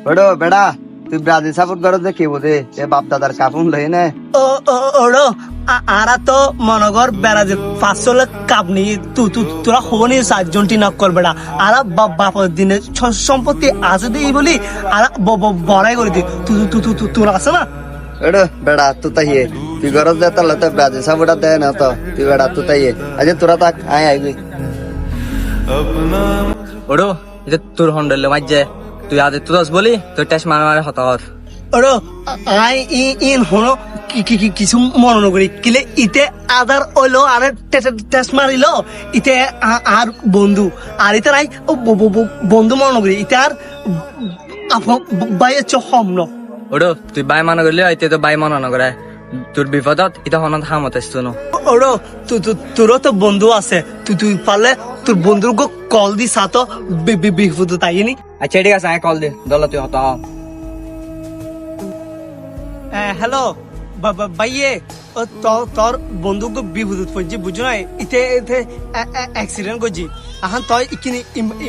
ওড়ো বেড়া তুই Brazil support করো যে কি বোঝে এ বাপ দাদার কাপুন লই নে ওড়ো আরা তো মনগর বেড়াজে 500 লাখ কাপ নিয়ে তোরা হনি 7জন টি নকল বেড়া আরা বাপর দিনে সম্পত্তি আছে দেই বলি আরা বড়াই করে দি তোরা আছে না ওড়ো বেড়া তুই তাইয়ে তুই ঘর যে তাহলে তো ব্রাজিল সাপোর্টার দেয় না তো তুই বেড়া তুই তাইয়ে আজ তোরা তাক আয় আইবি ওড়ো এটা তোর হন্ডলে মাইজে তুই আজ তো দশ বলি তোর টেস্ট মারে হতর ওড়ো আই ইন হনো কিছু মনে করি কিলে ইতে আদার ওইলো আরে টেস্ট মারিলো ইতে আর বন্ধু আর ইতে নাই বন্ধু মনে করি ইতে আর বাইয়ের চ হমন ওড়ো তুই বাই মানা করলি আইতে তো বাই মানা করে তোর বিপদত এটা হনত হামত আসতো না ওড়ো তোরও তো বন্ধু আছে তুই পারলে তোর বন্ধুর কল দি সাতো বিপদ তাইনি আচ্ছা ঠিক আছে আমি কল দে দল তুই হত হ্যালো ভাইয়ে তোর বন্ধুকে বিপদ পড়ছি বুঝো না ইতে অ্যাক্সিডেন্ট করছি এখন তুই ইকিনি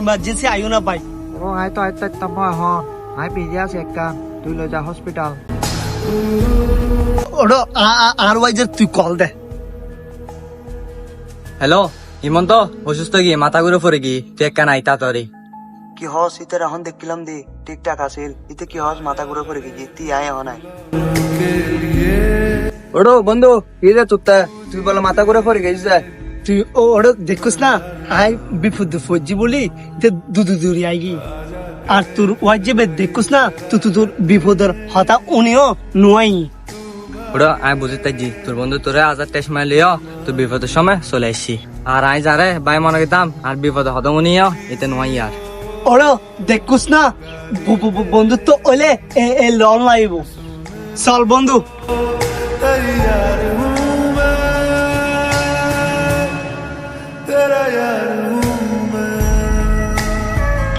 ইমার্জেন্সি আইও না ভাই ও আই তো তময় হ আই পিজিয়া সেকা তুই লই যা হসপিটাল ওড়ো আর ওয়াইজার তুই কল দে হ্যালো হিমন্ত অসুস্থ কি মাথা ঘুরে পড়ে কি তুই একটা নাই তা তোরে কি হস ইতে এখন দেখলাম দি ঠিকঠাক আছিল ইতে কি হস মাথা ঘুরে পড়ে গেছি তুই আয় এখন আয় ওড়ো বন্ধু কি রে তুই বলে মাথা ঘুরে পড়ে গেছিস তুই ওড়ো দেখছিস না আই বিপদ পড়ছি বলি দূরি আইগি আর তোর ওয়াইজে দেখছিস না তোর বিপদের হতা উনিও নুয়াই ওড়ো আমি বুঝতে জি তোর বন্ধু তোরে আজাদ টেস্ট মারলিও তোর বিপদের সময় চলে আসছি আর আই যারে বাই মনে গেতাম আর বিপদ হতম নিও এতে নয় আর ওড়ো দেখছিস না বন্ধুত্ব ওলে এ লন লাইব চল বন্ধু तेरा यार हूँ